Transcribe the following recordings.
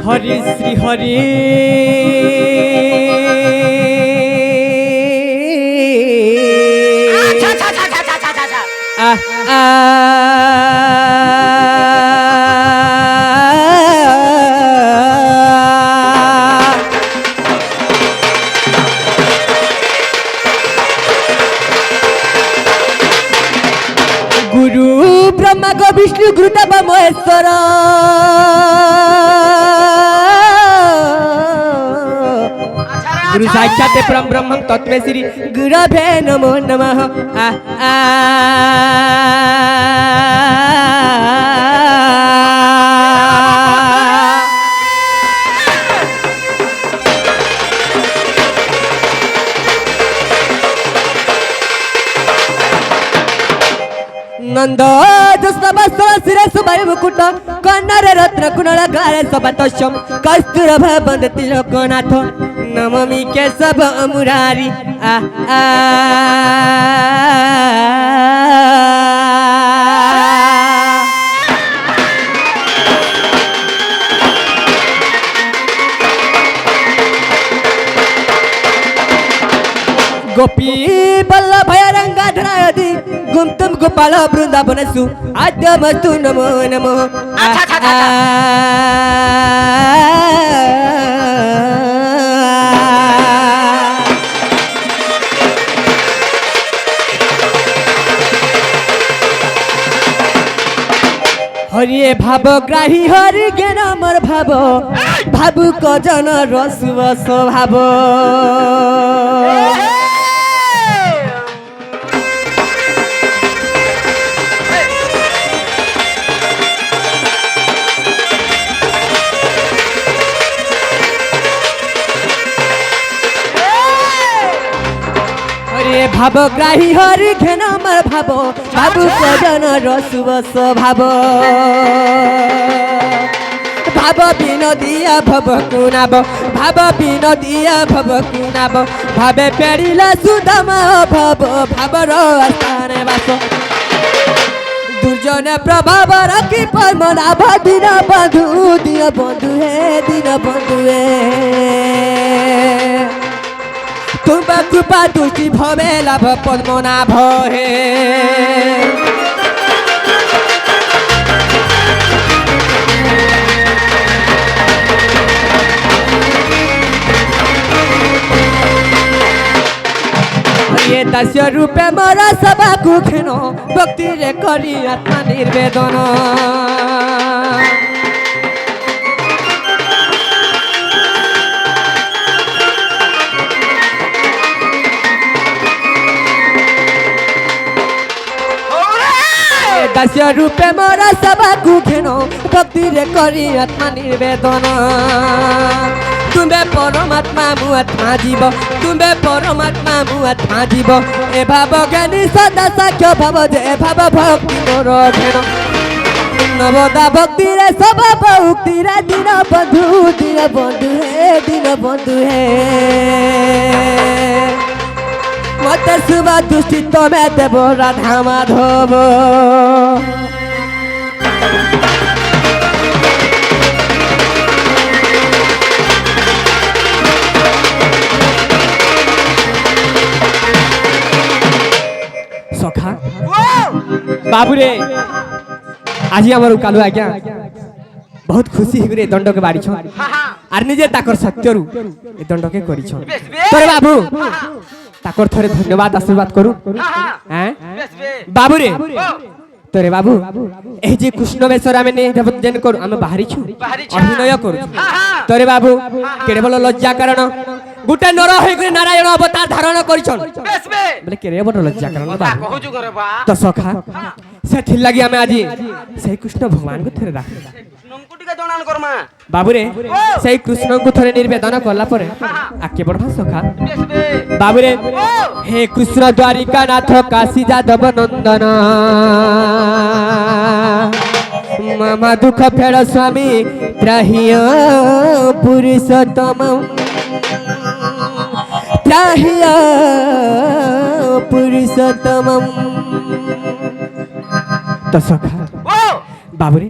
हरि श्री हरि गुरु ब्रह्मा को विष्णु गुरुदेव महेश्वर गुरु साक्षात परम ब्रह्म तत्व श्री गुरवे नमो नमः। नंद जस्तवस्त्र सुबय मुकुट कन्नर रत्न कुणल गारे सबतोषम कस्तूरभा वन्दति लोकनाथ नमामि केशव मुरारी गोपी बल्लभ रंगाधरायदि गुमतम गोपाल वृंदावनसु आद्यमस्तु नमो नमो। हरिये भाव ग्राही हरि ज्ञान अमर भाव भावुक जन रसुव स्वभाव भावग्राही हरि घेन अमर भाव भावुक जन रसुव स्वभाव भाव विनोदिया भव कुनाब भाव विनोदिया भव कुनाब भावे पेड़िला सुदाम भव भावर स्थान बास दुर्जन प्रभाव रखी पद्मनाभ दीन बंधु हे दीन बंधु हे तुम कृपा तुष्टि भवे लाभ पद्मनाभ हे ये दास्य रूपे मोरा सभा को खेनो भक्ति रे करी आत्मा निर्वेदन दास्य रूपे मोरा सभा को घेनो भक्ति रे करी आत्मा निर्वेदन तुम्बे परमात्मा मु आत्मा जीव तुम्बे परमात्मा मु आत्मा जीव ए भाव ज्ञानी सदा साक्ष्य भाव जे भाव भक्ति मोर घेनो नवदा भक्ति रे स्वभाव उक्ति रे दीन बंधु हे दीन बंधु हे मत शुभ दृष्टि तमे देव राधा माधव सखा बाबूरे आज आमर कालू आज्ञा बहुत खुशी हिगरे दंड के बाड़ी छन आर निजे ताकर सत्यरु ए दंड के करी छन तोरे बाबू ताकर थरे धन्यवाद आशीर्वाद करू हैं बाबू रे तोरे बाबू ए जे कृष्ण बेसरा में ने जन करू हम बाहरी छु अभिनय करू तोरे बाबू केवल लज्जा कारण गुटे नर होई नारायण अवतार धारण करिछन बोले केरे बड लज्जा कारण बा कहू छु करे बा तो सखा से थिल लागि हमें आज से कृष्ण भगवान को थरे राख बाबू रे से कृष्ण को थरे निर्वेदन करला परे आके बढ़ा सखा बाबू रे हे कृष्ण द्वारिका नाथ काशी जादव नंदन मामा दुख फेड़ स्वामी त्राहिया पुरुषोत्तम त्राहिया पुरुषोत्तम तो सखा बाबू रे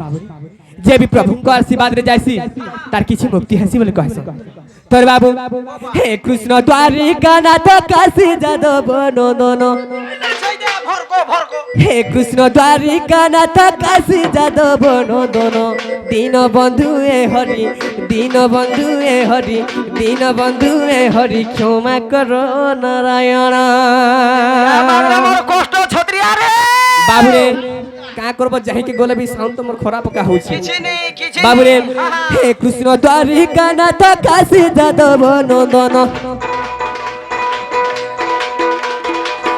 जे भी प्रभु को आशीर्वाद रे जायसी तार किछि मुक्ति हेसी बोले कहस तोर बाबू हे कृष्ण द्वारिका नाथ काशी जादव नंदन हे कृष्ण द्वारिका नाथ काशी जादव नंदन दीन बंधु ए हरि दीन बंधु ए हरि दीन बंधु ए हरि क्षमा करो नारायण कष्ट छत्रिया रे बाबू रे का करब जाहि के गोले भी साउंड तो मोर खराब का होछि किछि नहीं बाबू रे हे कृष्ण द्वारिका नाथ काशी जादव नंदन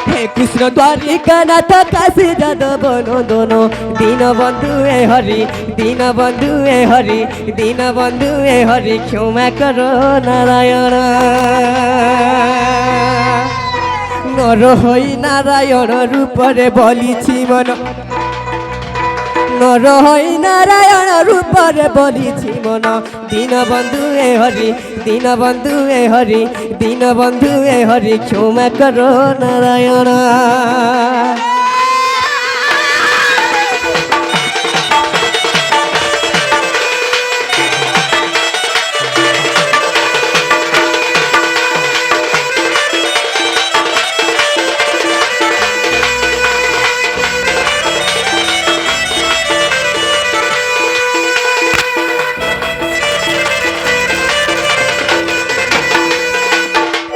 हे कृष्ण द्वारिका नाथ काशी जादव नंदन दीन बंधु ए हरि दीन बंधु ए हरि दीन बंधु ए हरि क्षमा करो नारायण नर हई नारायण रूप रे बलिछि मन नर हई नारायण रूप रे बलिछि मन दीन बंधु ए हरि दीन बंधु ए हरि दीन बंधु ए हरि क्षमा करो नारायण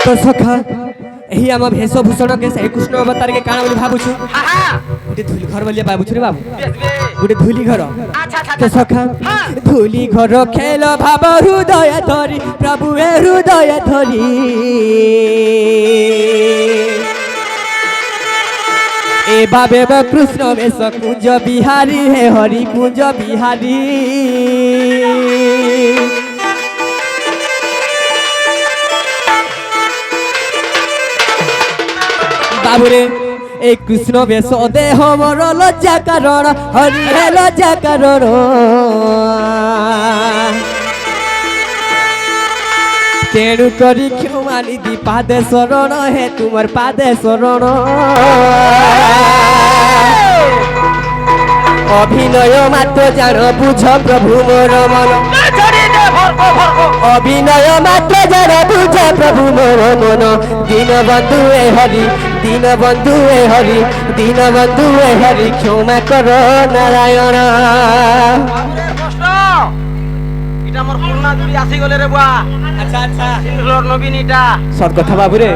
तो सखा यही आम वेशभूषण के श्री कृष्ण अवतार के काण बोली भाबुछु गोटे धूली घर बोलिए बाबुछु रे बाबू गोटे धूली घर तो सखा धूली घर खेल भाव हृदय धरी प्रभु ए हृदय धरी ए बाबे कृष्ण वेश कुंज बिहारी हे हरि कुंज बिहारी बाबूरे ए कृष्ण वेश देह मोर लज्जा कारण हरि हे लज्जा कारण तेणु करी क्षमा निधि पादे शरण हे तुमर पादे शरण अभिनय मात्र जान बुझ प्रभु मोर मन अभिनय मात्र जान बुझ प्रभु मोर मन दीन बंधु ए हरि दीन बंधु ए हरि दीन बंधु ए हरि क्षमा करो नारायण इटा मोर पुरना दुरी आसी गले रे बुआ अच्छा अच्छा सिंदूर नवीन इटा सर कथा बाबू रे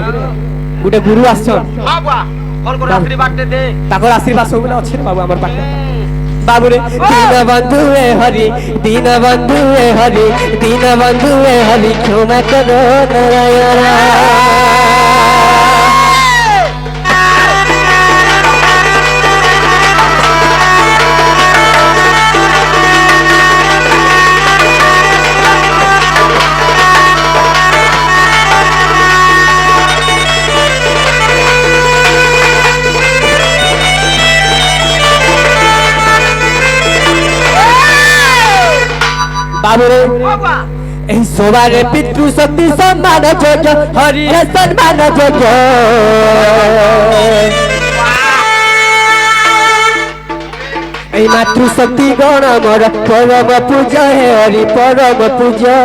गुटे गुरु आछन हां बुआ कॉल कर आशीर्वाद दे ताकर आशीर्वाद सब बेले अछि बाबू हमर पाखे बाबू रे दीन बंधु ए हरि दीन बंधु ए हरि दीन बंधु ए हरि क्षमा करो नारायण बाबू रे एही सोबारे पितृ शक्ति सम्मान जोग्य हरि हे सम्मान जोग्य एही मातृ शक्ति गण मोर परम पूजा हे हरि परम पूजा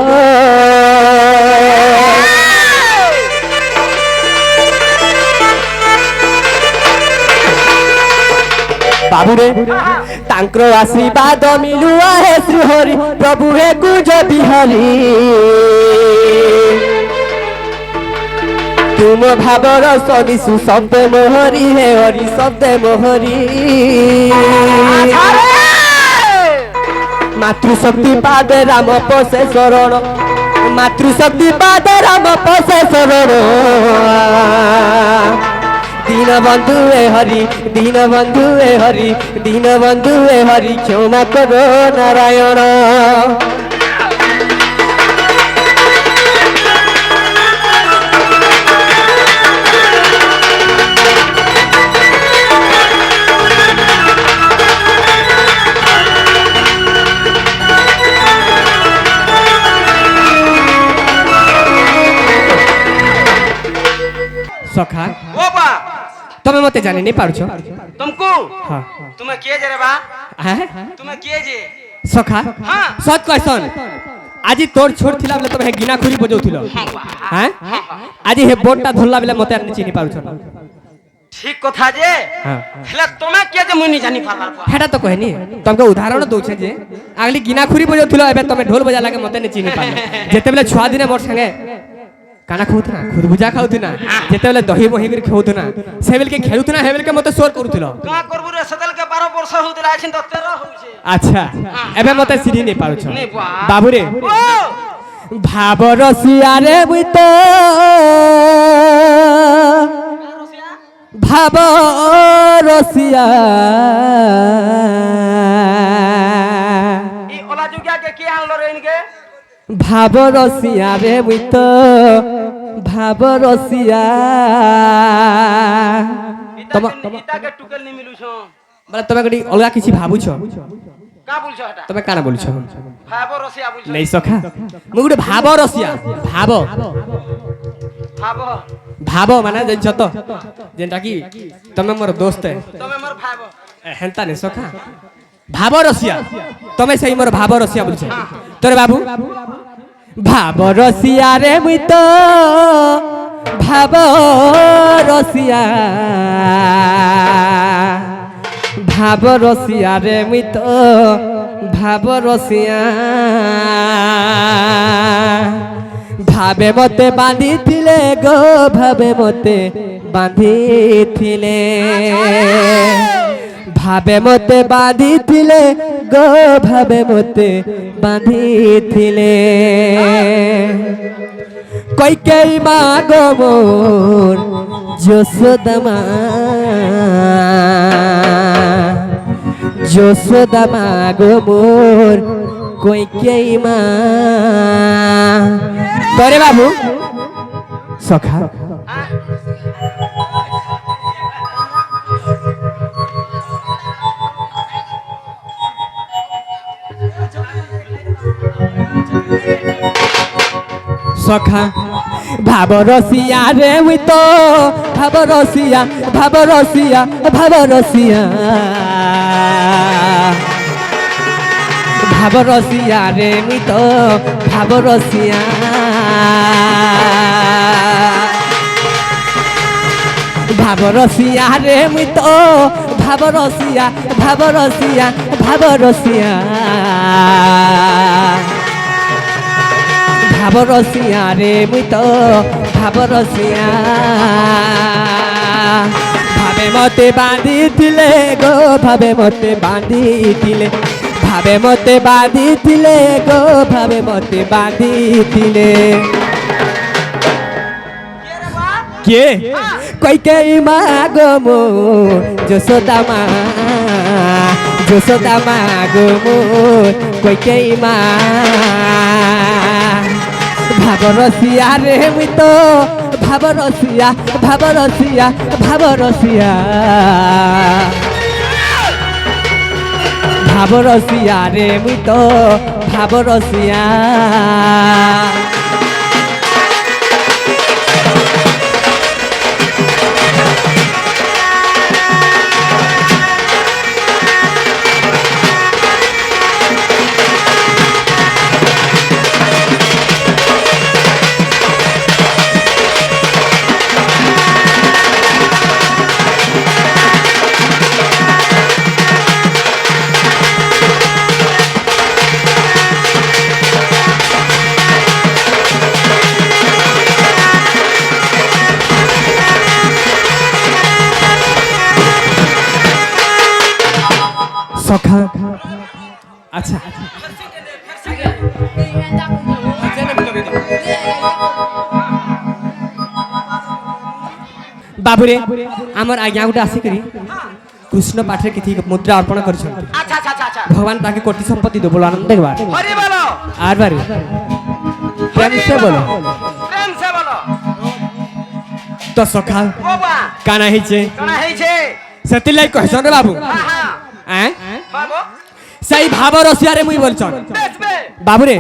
बाबू रे तांकर आशीर्वाद मिलुआ हे श्री हरि प्रभु हे कुंज बिहारी तुम भावर सदिशु शब्द मोहरी हे हरि शब्द मोहरी मातृशक्ति पादे राम पसे शरण मातृशक्ति पादे राम पसे शरण दीन बंधु ए हरि दीन बंधु ए हरि दीन बंधु ए हरि क्षमा करो नारायण सखा ओबा तमे मते जाने नहीं पारछो तुमको हां तुम्हें किए जे रे बा हैं तुम्हें किए जे সখা হ্যাঁ। সৎ কয়সন আজি তোর ছোট থিলা বলে তুমি গিনা খুরি বজাউছিল হ্যাঁ আজি হে বোর্ডটা ধরলা বলে মতে আর চিনি পারুছ না ঠিক কথা যে হ্যাঁ হেলে তুমি কে যে মুই নি জানি পারলার হেটা তো কহেনি তোমাকে উদাহরণ দউছে যে আগলি গিনা খুরি বজাউছিল এবে তুমি ঢোল বজা লাগে মতে নে চিনি পারল যেতেবেলে ছুয়া দিনে মোর সঙ্গে কানা খাউথ না খুদ বুঝা খাউথ না যেতেবেলে দহি মহি করে খাউথ না সেবেলকে খেলুথ না হেবেলকে মতে সোর করুথিল কা করবু রে সেতেলকে 12 বর্ষ হউতিলা আছেন তো 13 হইছে আচ্ছা এবে মতে চিনি নেই পারুছ নে বা বাবুরে ও ভাব রসিয়া রে মুই তো ভাব রসিয়া ই ওলা জুগিয়া কে কি আনলো রে ইনকে ভাব রসিয়া রে মুই তো ভাব রসিয়া ইটাকে টুকেল নি মিলুছ মানে তুমি কটি অলগা কিছু ভাবুছ কা বলছ এটা তুমি কানা বলছ ভাব রসিয়া বলছ নেই সখা মু গোটে ভাব রসিয়া ভাব ভাব ভাব মানে যত যেটা কি তুমি মোর দোস্ত তুমি মোর ভাব হেন্তা নে সখা ভাব রসিয়া তুমি সেই মোর ভাব রসিয়া বলছ তোরে বাবু ভাব রসিয়া রে মুই তো ভাব রসিয়া ভাব রসিয়া রে মুই তো ভাব রসিয়া ভাবে মতে বাঁধিছিলে গো ভাবে মতে বাঁধিছিলে ভাবে মতে বাঁধিছিলে গো ভাবে মতে বাঁধিছিলে কইকেই মা গো মোর যশোদা মা যশোদা মা গো মোর কইকেই মা তোরে বাবু সখা সখা ভাব রসিয়া রে মুই তো ভাব রসিয়া ভাব রসিয়া ভাব রসিয়া ভাব রসিয়া রে মুই তো ভাব রসিয়া ভাব রসিয়া রে মুই তো ভাব রসিয়া ভাব রসিয়া ভাব রসিয়া ভাব রসিয়া রে মুই তো ভাব রসিয়া ভাবে মতে বাঁধিছিলে গো ভাবে মতে বাঁধিছিলে ভাবে মতে বাঁধিছিলে গো ভাবে মতে বাঁধিছিলে কে কইকেই মা গো মো যশোদা মা যশোদা মা গো মো কইকেই মা ভাব রসিয়া রে মুই তো ভাব রসিয়া ভাব রসিয়া ভাব রসিয়া ভাব রসিয়া রে মুই তো ভাব রসিয়া সখা আচ্ছা বাবুরে আমার আজ্ঞা গোটে আসিকি কৃষ্ণ পাঠে কিছু মুদ্রা অর্পণ করেছেন আচ্ছা আচ্ছা আচ্ছা আচ্ছা ভগবান তাকে কোটি সম্পত্তি দেবো আনন্দ দেখবার হরি বলো আর বারে প্রেম সে বলো প্রেম সে বলো তো সকাল বাবা কানা হয়েছে কোনা হইছে সেতিলাই কহছন রে বাবু হ্যাঁ হ্যাঁ বাবু সেই ভাব রসিয়ারে মুই বলছন বেশ বে বাবুরে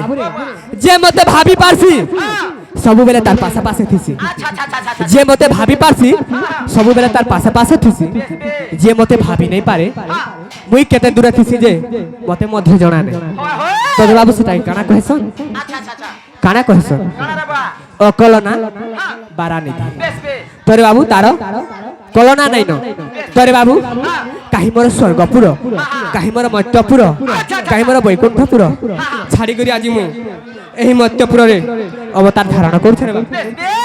যে মতে ভাবি পারছি হ্যাঁ ସବୁବେଳେ তার পাশাপাশি থিছি আচ্ছা আচ্ছা আচ্ছা আচ্ছা যে মতে ভাবি পারছি ସବୁବେଳେ তার পাশাপাশি থিছি যে মতে ভাবি নাই পারে মুই কেতে দূরে থিসি যে মতে মধ্যে জনা নাই হয় হয় তোরে বাবু সেটাই কানা কহেছন আচ্ছা আচ্ছা আচ্ছা কানা কহেছন কানা রে বা অকলনা হ্যাঁ বারানিধি বেশ বেশ তোরে বাবু তার কলনা নাই ন তোরে বাবু কাহি মোর স্বর্গপুর কাহি মোর মত্যপুর কাহি মোর বৈকুণ্ঠপুর ছাড়ি করি আজি মু এই মত্যপুরে অবতার ধারণ করছে রে বাবু বেশ বেশ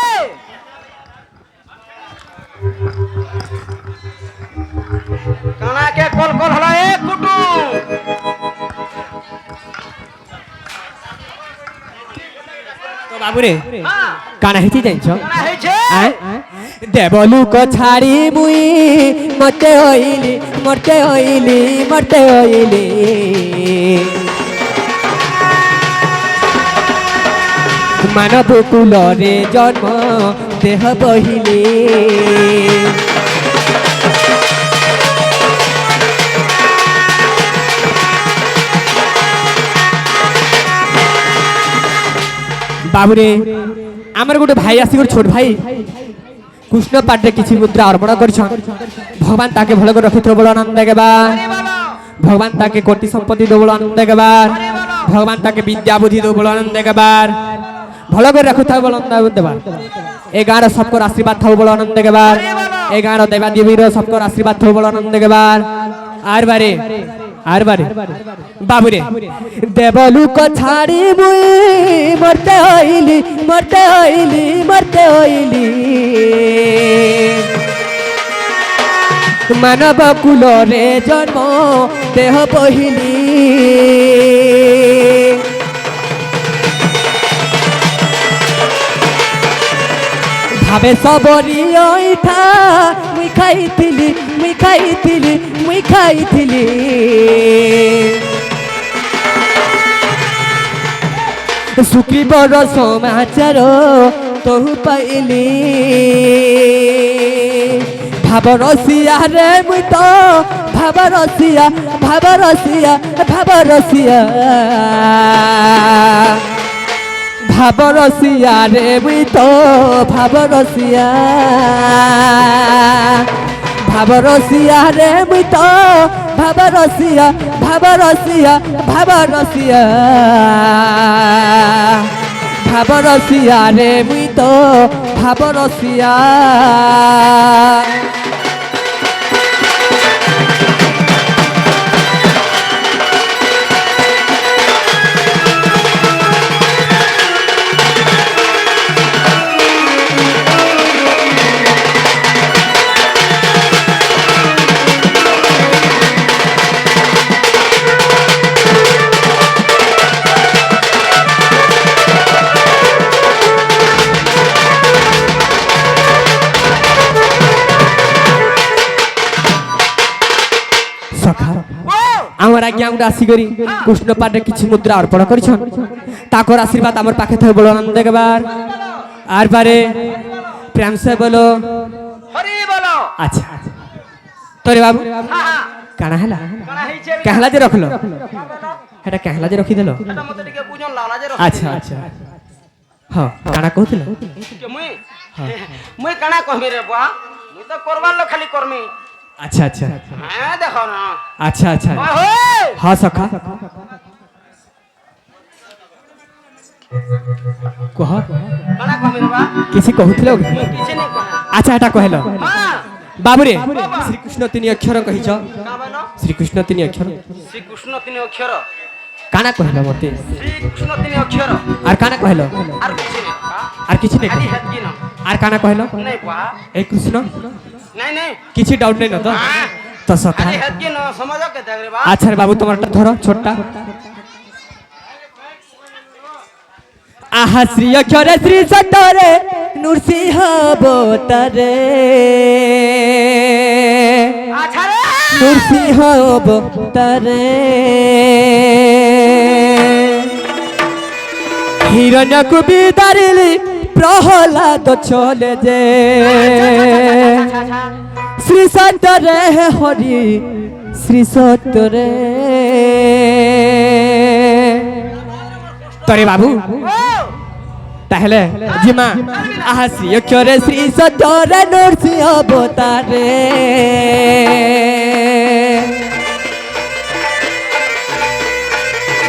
কানা কে কল কল হলো এ কুটু তো বাবু রে হ্যাঁ কানা হেছি জানছ কানা হইছে দেবলুক ছাড়ি মুই মতে হইলি মতে হইলি মতে হইলি মানব কুলরে জন্ম দেহ বহিলি বাবুরে আমার গোটে ভাই আসি গোটে ছোট ভাই কৃষ্ণ পাঠে কিছু মুদ্রা অর্পণ করছন ভগবান তাকে ভালো করে রক্ষিত বলে আনন্দ দেবার ভগবান তাকে কোটি সম্পত্তি দেব বলে আনন্দ দেবার ভগবান তাকে বিদ্যা বুদ্ধি দেব বলে আনন্দ দেবার ভালো করে রাখু থাকবে বলে আনন্দ দেবার এই গাঁর সবকর আশীর্বাদ থাকবে বলে আনন্দ দেবার এই গাঁর দেবা দেবীর সবকর আশীর্বাদ থাকবে বলে আনন্দ দেবার আর বারে বাবুরে দেবলুক ছাড়ি মুই মরতে হইলি মরতে হইলি মরতে হইলি মানব কুলরে জন্ম দেহ বহিলি ভাবে সবরি ওইঠা মুই খাইଥିଲି মুই খাইଥିଲି মুই খাইଥିଲି সুগ্রীবর সমাচার তহু পাইলি ভাবরসিয়া রে মুই তো ভাবরসিয়া ভাবরসিয়া ভাবরসিয়া ভাবরসিয়া রে মুই তো ভাবরসিয়া ভাবরসিয়া রে মুই তো ভাবরসিয়া ভাবরসিয়া ভাবরসিয়া ভাবরসিয়া রে মুই তো ভাবরসিয়া আমার আজ্ঞা আমরা আসিকরি কৃষ্ণ পাঠে কিছু মুদ্রা অর্পণ করেছন তাকর আশীর্বাদ আমার পাখে থাকে বলো আনন্দ দেখবার আর পারে প্রেম সে বলো হরি বলো আচ্ছা তোরে বাবু হ্যাঁ হ্যাঁ কানা হেলা কানা হইছে কাহলা যে রখলো এটা কাহলা যে রখি দেলো এটা মতে টিকে বুঝন লালা যে আচ্ছা আচ্ছা হ্যাঁ কানা কହୁଥିଲ কে মুই মুই কানা কহমি রে বুয়া মুই তো করবার লো খালি করমি আচ্ছা আচ্ছা হ্যাঁ দেখো না আচ্ছা আচ্ছা ওই হোই হ্যাঁ সখা কহ কানা কহমি রে বুয়া কিছু কହୁଥିଲ কিছু নাই কহা আচ্ছা এটা কহিল হ্যাঁ বাবুরে শ্রীকৃষ্ণ তিনি অক্ষর কহিছ কা বলো শ্রীকৃষ্ণ তিনি অক্ষর শ্রীকৃষ্ণ তিনি অক্ষর কানা কহিল মতে শ্রীকৃষ্ণ তিনি অক্ষর আর কানা কহিল আর কিছু নাই আর কিছু নেই খালি হেতকি না আর কানা কহিল নাই বুয়া এই কৃষ্ণ নাই নাই কিছু ডাউট নেই না তো তো সখা খালি হেতকি না সমাজ কে দেখ রে বা আচ্ছা রে বাবু তোমারটা ধরো ছোটটা আহা শ্রী অক্ষরে শ্রী সতরে নৃসিংহ অবতারে আচ্ছা রে নৃসিংহ অবতারে হিরণ্যকু বিদারিলি প্রহ্লাদ চলে যে শ্রী সতরে হরি শ্রী সতরে তরে বাবু তাহলে জিমা আহা শ্রী অক্ষরে শ্রী সতরে নৃসিংহ অবতারে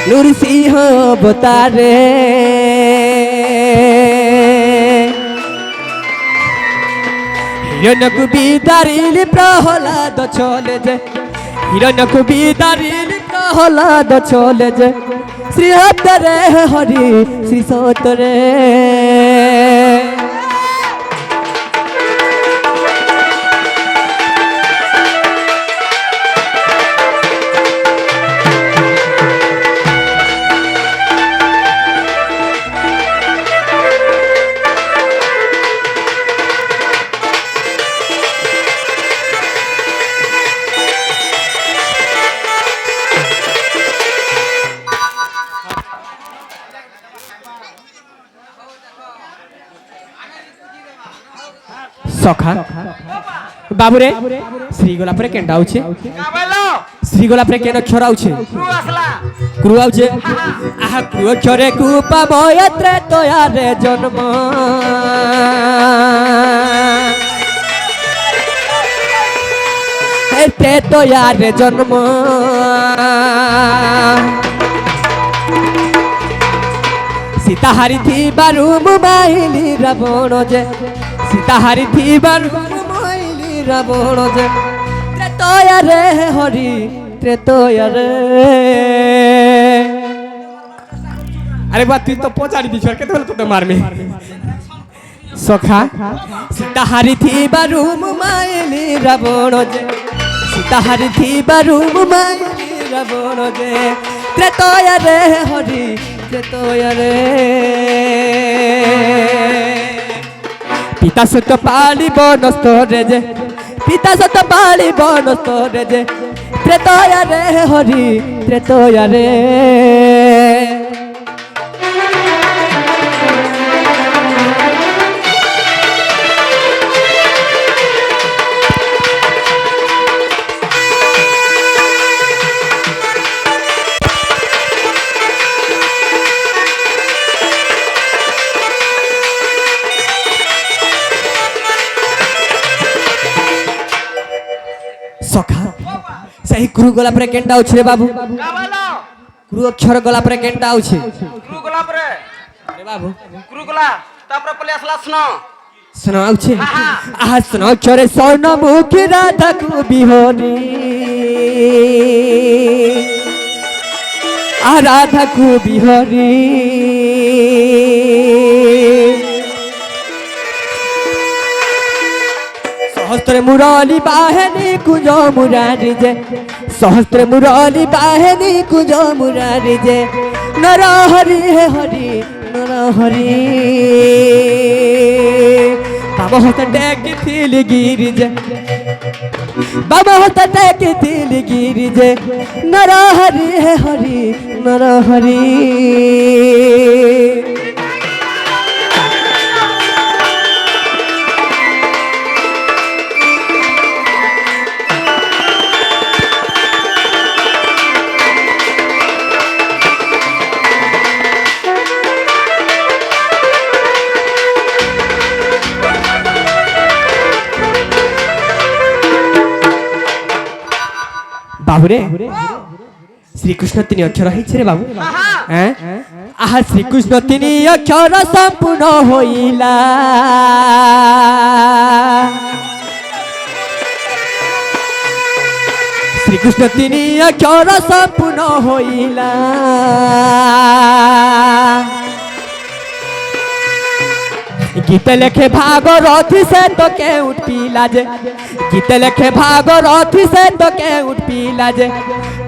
নৃসিংহ অবতারে হিরণ্যকু বিদারিলি প্রহ্লাদ চলে যে হিরণ্যকু বিদারিলি প্রহ্লাদ চলে যে শ্রী হতরে হরি শ্রী সতরে सखा बाबूरे श्रीगोला पर केंडा आउछे का बोलो श्रीगोला पर केन अक्षर आउछे तू असला क्रू आउछे आहा क्रू अक्षरे कु पाबो यात्रे तो यारे जन्म एते तो यारे जन्म सीता हारी थी बारू मुबाइली रावण जे सीता हारी थी बारू मुबाइली रावण जे त्रेतया रे हरि त्रेतया रे अरे बा तू तो पचाड़ी दी छोड़ के तो मार में सखा सीता हारी थी बारू मुबाइली रावण जे सीता हारी थी बारू मुबाइली रावण जे त्रेतया रे हरि त्रेतया रे पिता सत पाली बनस्तरे जे पिता सत पाली बनस्तरे जे त्रेतया रे हरि त्रेतया रे सखा सही क्रू गला पर केंटा आउछ रे बाबू का बोलो क्रू अक्षर गला पर केंटा आउछ क्रू गोला पर रे बाबू क्रू गोला तापर पले असला स्नो सुनो आउछ आहा सुनो अक्षर स्वर्ण मुखी राधा को बिहोनी आ राधा को बिहोनी सहस्त्र मुरली बाहनी कुंज मुरारी जे सहस्त्र मुरली बाहनी कुंज मुरारी जे नर हरि हे हरि नर हरि बाबा होता टेक थिल गिरी जे बाबा होता टेक थिल गिरी जे नर हरि हे हरि नर हरि बाबूरे श्रीकृष्ण तीन अक्षर है बाबू आहा श्रीकृष्ण तीन अक्षर संपूर्ण होइला श्रीकृष्ण तीन अक्षर संपूर्ण होइला गीत लेखे भागरथी से तो के उठ पीला जे गीत लेखे भागरथी से तो के उठ पीला जे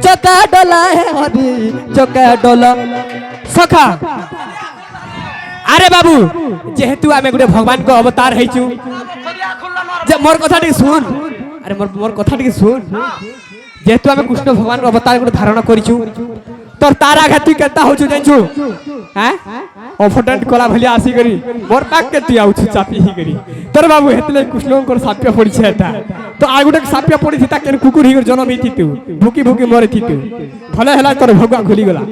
चका डोला है हरि चका डोला सखा अरे बाबू जेहेतु आमे गुटे भगवान को अवतार हैछु खरिया खुल्ला मार जे मोर कथा टी सुन अरे मोर कथा टी सुन जेहेतु आमे कृष्ण भगवान को अवतार गुटे धारण करिछु तोर तारा घाती केता होछु जानछु हैं अफटंट कला भलिया आसी करी मोर पाक के तू आउछु चापी ही करी तोर बाबू हेतले कृष्ण को साप्य पड़ी छे एटा तो आगुटे साप्य पड़ी थी ता केन कुकुर ही जन्म थी तू भूकी भूकी मरे थी तू भले हला तोर भगवा खुली गला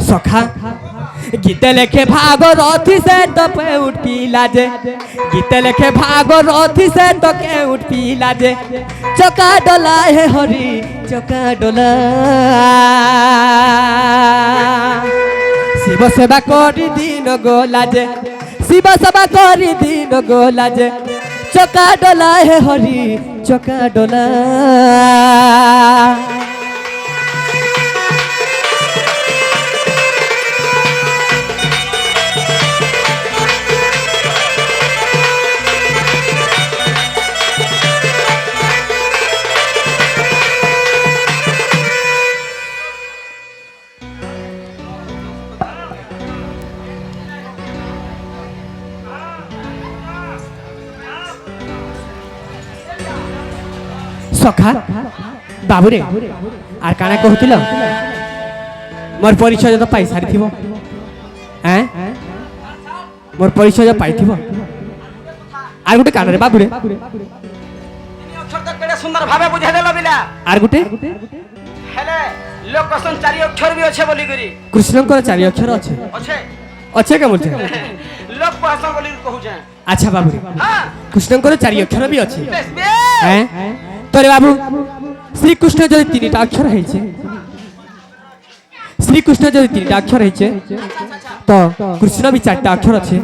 सखा গীতে লেখে ভাগরথী সে তপে উঠি লাজে গীতে লেখে ভাগরথী সে তোকে উঠি লাজে চকা ডোলা হে হরি চকা ডোলা শিব সেবা করি দিন গোলাজে শিব সেবা করি দিন গোলাজে চকা ডোলা হে হরি চকা ডোলা সখা বাবুরে আর কানা কহুছিল মোর পরিচয় তো পাই সারিথিব হ্যাঁ মোর পরিচয় পাইথিব আর গোটে কানরে বাবুরে অক্ষর তো কেড়ে সুন্দর ভাবে বুঝাই দেল বিলা আর গোটে হেলে লোক কসন চারি অক্ষর বি আছে বলি করি কৃষ্ণঙ্কর চারি অক্ষর আছে আছে আছে কে বলছে লোক কসন বলি কহুছে আচ্ছা বাবুরে হ্যাঁ কৃষ্ণঙ্কর চারি অক্ষর বি আছে বেশ বেশ হ্যাঁ তোরে বাবু শ্রীকৃষ্ণ যদি তিনটা অক্ষর হয়েছে শ্রীকৃষ্ণ যদি তিনটা অক্ষর হয়েছে তো কৃষ্ণ বি চারটা অক্ষর আছে